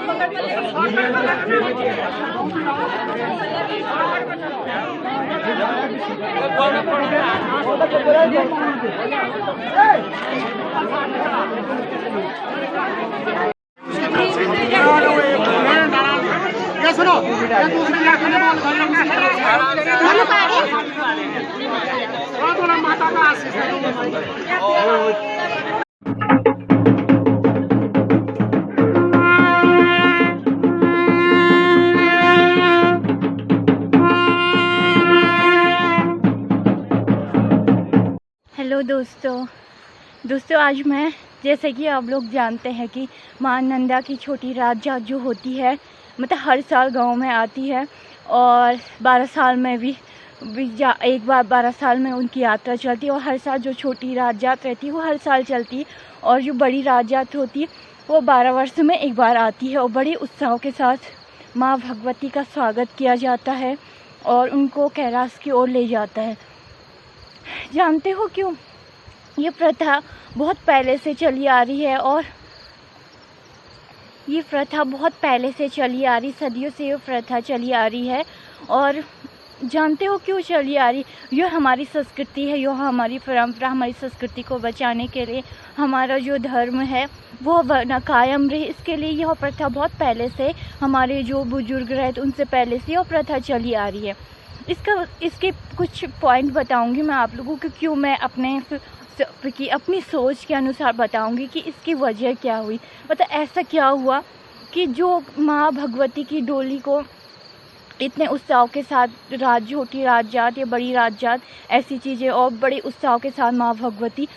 सुनो माता का आशीष हेलो दोस्तों आज मैं, जैसे कि आप लोग जानते हैं कि माँ नंदा की छोटी रात जो होती है, मतलब हर साल गांव में आती है और 12 साल में भी एक बार 12 साल में उनकी यात्रा चलती है। और हर साल जो छोटी रात जात रहती है वो हर साल चलती है, और जो बड़ी रात जात होती है वो 12 वर्ष में एक बार आती है। और बड़े उत्साह के साथ माँ भगवती का स्वागत किया जाता है और उनको कैलाश की ओर ले जाता है। जानते हो क्यों? ये प्रथा बहुत पहले से चली आ रही है, और ये प्रथा बहुत पहले से चली आ रही, सदियों से ये प्रथा चली आ रही है। और जानते हो क्यों चली आ रही? ये हमारी संस्कृति है, ये हमारी परंपरा, हमारी संस्कृति को बचाने के लिए हमारा जो धर्म है वो न कायम रहे, इसके लिए यह प्रथा बहुत पहले से, हमारे जो बुजुर्ग रहे उनसे पहले से यह प्रथा चली आ रही है। इसके कुछ पॉइंट बताऊंगी मैं आप लोगों को, क्यों मैं अपनी सोच के अनुसार बताऊंगी कि इसकी वजह क्या हुई। मतलब ऐसा क्या हुआ कि जो माँ भगवती की डोली को इतने उत्साह के साथ छोटी रात जात या बड़ी रात जात ऐसी चीज़ें और बड़े उत्साह के साथ माँ भगवती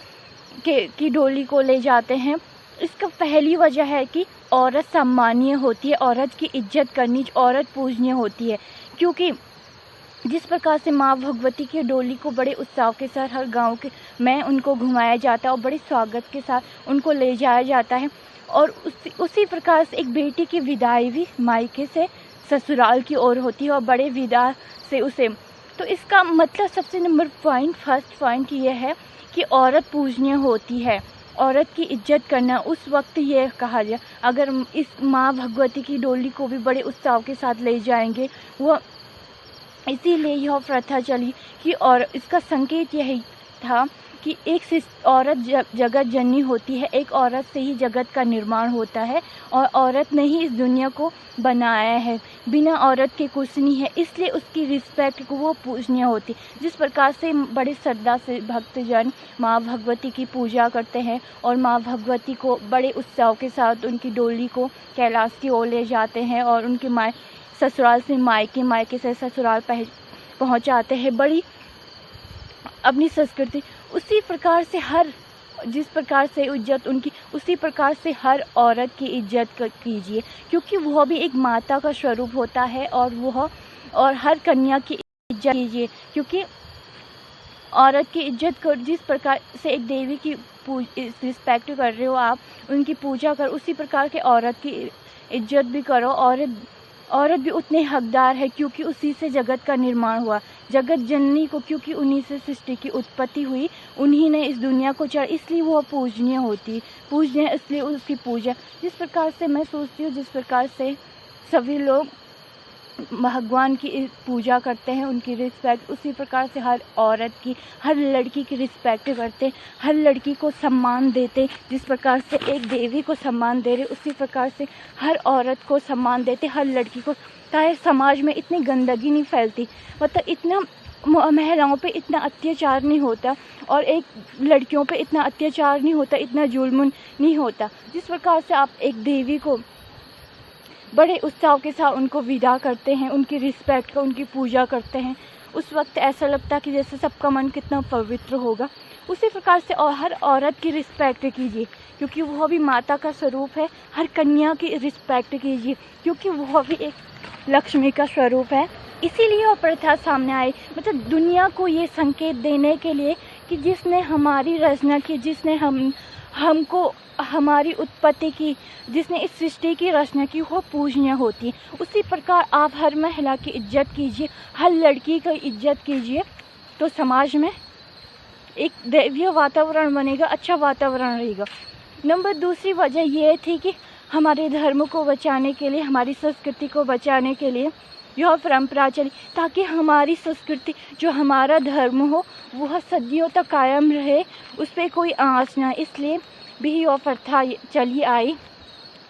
की डोली को ले जाते हैं। इसका पहली वजह है कि औरत सम्मानीय होती है, औरत की इज्जत करनी, औरत पूजनीय होती है। क्योंकि जिस प्रकार से माँ भगवती की डोली को बड़े उत्साह के साथ हर गांव में उनको घुमाया जाता है और बड़े स्वागत के साथ उनको ले जाया जाता है, और उसी प्रकार से एक बेटी की विदाई भी मायके से ससुराल की ओर होती है और बड़े विदा से उसे। तो इसका मतलब सबसे फर्स्ट पॉइंट ये है कि औरत पूजनीय होती है, औरत की इज्जत करना। उस वक्त ये कहा जाए, अगर इस माँ भगवती की डोली को भी बड़े उत्साह के साथ ले जाएंगे, वो इसीलिए यह प्रथा चली कि, और इसका संकेत यही था कि एक औरत जगत जननी होती है, एक औरत से ही जगत का निर्माण होता है, और औरत ने ही इस दुनिया को बनाया है, बिना औरत के कुछ नहीं है। इसलिए उसकी रिस्पेक्ट को वो पूजनीय होती। जिस प्रकार से बड़े श्रद्धा से भक्तजन माँ भगवती की पूजा करते हैं और माँ भगवती को बड़े उत्साह के साथ उनकी डोली को कैलाश की ओर ले जाते हैं और उनके ससुराल से मायके से ससुराल पहुंचाते हैं, बड़ी अपनी संस्कृति, उसी प्रकार से जिस प्रकार से इज्जत उनकी, उसी प्रकार से हर औरत की इज्जत कीजिए, क्योंकि वह भी एक माता का स्वरूप होता है। और हर कन्या की इज्जत कीजिए, क्योंकि औरत की इज्जत कर, जिस प्रकार से एक देवी की रिस्पेक्ट कर रहे हो आप, उनकी पूजा कर, उसी प्रकार के औरत की इज्जत भी करो। औरत भी उतने हकदार है, क्योंकि उसी से जगत का निर्माण हुआ, जगत जननी को, क्योंकि उन्हीं से सृष्टि की उत्पत्ति हुई, उन्हीं ने इस दुनिया को चढ़ा, इसलिए वो पूजनीय होती, पूजनीय इसलिए उसकी पूजा। जिस प्रकार से मैं सोचती हूँ, जिस प्रकार से सभी लोग भगवान की पूजा करते हैं, उनकी रिस्पेक्ट, उसी प्रकार से हर औरत की, हर लड़की की रिस्पेक्ट करते, हर लड़की को सम्मान देते। जिस प्रकार से एक देवी को सम्मान दे रहे, उसी प्रकार से हर औरत को सम्मान देते, हर लड़की को, ताकि समाज में इतनी गंदगी नहीं फैलती, मतलब इतना महिलाओं पे इतना अत्याचार नहीं होता और एक लड़कियों पे इतना अत्याचार नहीं होता, इतना जुल्म नहीं होता। जिस प्रकार से आप एक देवी को बड़े उत्साह के साथ उनको विदा करते हैं, उनकी रिस्पेक्ट का, उनकी पूजा करते हैं, उस वक्त ऐसा लगता है कि जैसे सबका मन कितना पवित्र होगा। उसी प्रकार से और हर औरत की रिस्पेक्ट कीजिए, क्योंकि वह भी माता का स्वरूप है। हर कन्या की रिस्पेक्ट कीजिए, क्योंकि वह भी एक लक्ष्मी का स्वरूप है। इसीलिए वह प्रथा सामने आई, मतलब दुनिया को ये संकेत देने के लिए कि जिसने हमारी रचना की, जिसने हमको हमारी उत्पत्ति की, जिसने इस सृष्टि की रचना की, वो पूजनीय होती है। उसी प्रकार आप हर महिला की इज्जत कीजिए, हर लड़की की इज्जत कीजिए, तो समाज में एक दैवीय वातावरण बनेगा, अच्छा वातावरण रहेगा। नंबर दूसरी वजह ये थी कि हमारे धर्म को बचाने के लिए, हमारी संस्कृति को बचाने के लिए यह परंपरा चली, ताकि हमारी संस्कृति, जो हमारा धर्म हो, वह सदियों तक कायम रहे, उस पर कोई आँच ना। इसलिए भी यह प्रथा चली आई।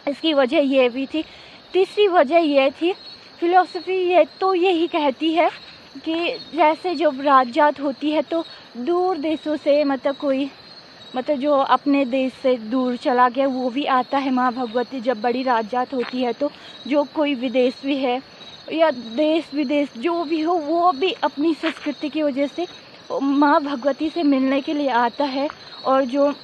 इसकी वजह यह भी थी। तीसरी वजह यह थी, फिलॉसफी ये तो यही कहती है कि जैसे जब रात जात होती है तो दूर देशों से कोई जो अपने देश से दूर चला गया वो भी आता है। माँ भगवती जब बड़ी रात जात होती है तो जो कोई विदेशी है या देश विदेश जो भी हो, वो भी अपनी संस्कृति की वजह से माँ भगवती से मिलने के लिए आता है। और जो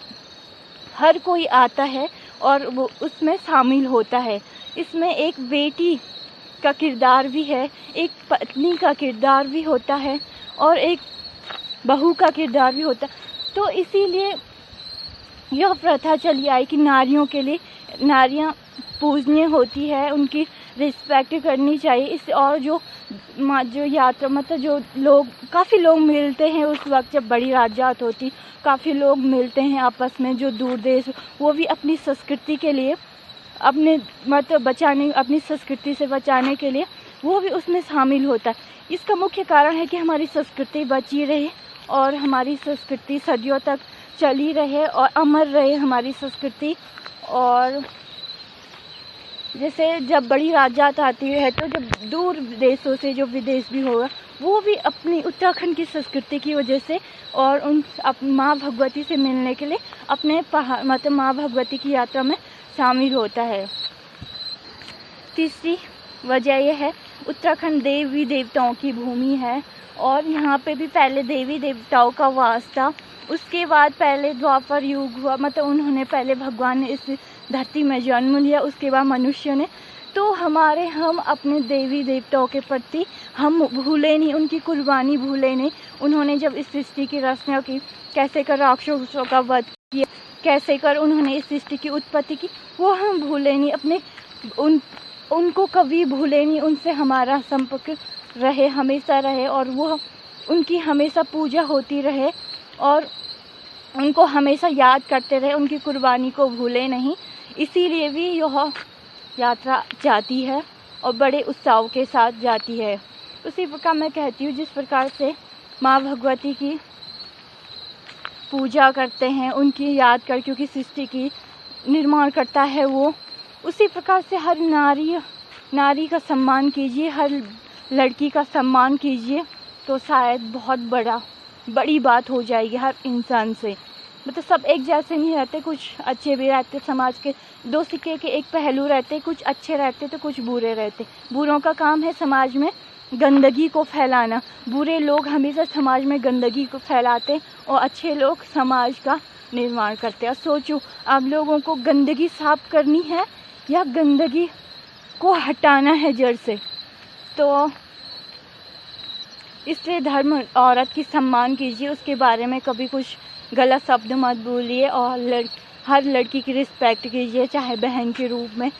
हर कोई आता है और वो उसमें शामिल होता है। इसमें एक बेटी का किरदार भी है, एक पत्नी का किरदार भी होता है और एक बहू का किरदार भी होता है। तो इसीलिए यह प्रथा चली आई कि नारियों के लिए, नारियां पूजनीय होती है, उनकी रिस्पेक्ट करनी चाहिए। इस और जो यात्रा जो लोग, काफ़ी लोग मिलते हैं उस वक्त जब बड़ी रात जात होती, काफ़ी लोग मिलते हैं आपस में जो दूर देश, वो भी अपनी संस्कृति के लिए, अपने बचाने, अपनी संस्कृति से बचाने के लिए वो भी उसमें शामिल होता है। इसका मुख्य कारण है कि हमारी संस्कृति बची रहे और हमारी संस्कृति सदियों तक चली रहे और अमर रहे हमारी संस्कृति। और जैसे जब बड़ी रात जात आती है तो जब दूर देशों से जो विदेश भी होगा वो भी अपनी उत्तराखंड की संस्कृति की वजह से और उन माँ भगवती से मिलने के लिए अपने पहाड़ माँ भगवती की यात्रा में शामिल होता है। तीसरी वजह यह है, उत्तराखंड देवी देवताओं की भूमि है और यहाँ पे भी पहले देवी देवताओं का वास था। उसके बाद पहले द्वापर युग हुआ, उन्होंने पहले भगवान ने इस धरती में जन्म लिया, उसके बाद मनुष्य ने। तो हम अपने देवी देवताओं के प्रति हम भूले नहीं, उनकी कुर्बानी भूले नहीं। उन्होंने जब इस सृष्टि की रचना की, कैसे कर राक्षसों का वध किया, कैसे कर उन्होंने इस सृष्टि की उत्पत्ति की, वो हम भूले नहीं। अपने उनको कभी भूले नहीं, उनसे हमारा संपर्क रहे, हमेशा रहे और वो उनकी हमेशा पूजा होती रहे और उनको हमेशा याद करते रहे, उनकी कुर्बानी को भूले नहीं। इसीलिए भी यह यात्रा जाती है और बड़े उत्साह के साथ जाती है। उसी प्रकार मैं कहती हूँ, जिस प्रकार से माँ भगवती की पूजा करते हैं, उनकी याद कर, क्योंकि सृष्टि की निर्माण करता है वो, उसी प्रकार से हर नारी का सम्मान कीजिए, हर लड़की का सम्मान कीजिए, तो शायद बहुत बड़ी बात हो जाएगी हर इंसान से। सब एक जैसे नहीं रहते, कुछ अच्छे भी रहते, समाज के दो सिक्के के एक पहलू रहते, कुछ अच्छे रहते तो कुछ बुरे रहते। बुरों का काम है समाज में गंदगी को फैलाना, बुरे लोग हमेशा समाज में गंदगी को फैलाते और अच्छे लोग समाज का निर्माण करते हैं। सोचो, आप लोगों को गंदगी साफ करनी है या गंदगी को हटाना है जड़ से। तो इसलिए धर्म औरत की सम्मान कीजिए, उसके बारे में कभी कुछ गलत शब्द मत बोलिए और हर लड़की की रिस्पेक्ट कीजिए, चाहे बहन के रूप में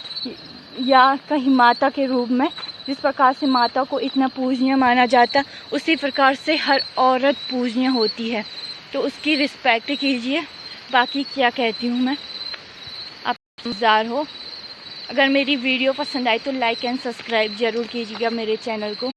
या कहीं माता के रूप में। जिस प्रकार से माता को इतना पूजनीय माना जाता, उसी प्रकार से हर औरत पूजनीय होती है, तो उसकी रिस्पेक्ट कीजिए। बाकी क्या कहती हूँ मैं, आप समझदार हो। अगर मेरी वीडियो पसंद आए तो लाइक एंड सब्सक्राइब ज़रूर कीजिएगा मेरे चैनल को।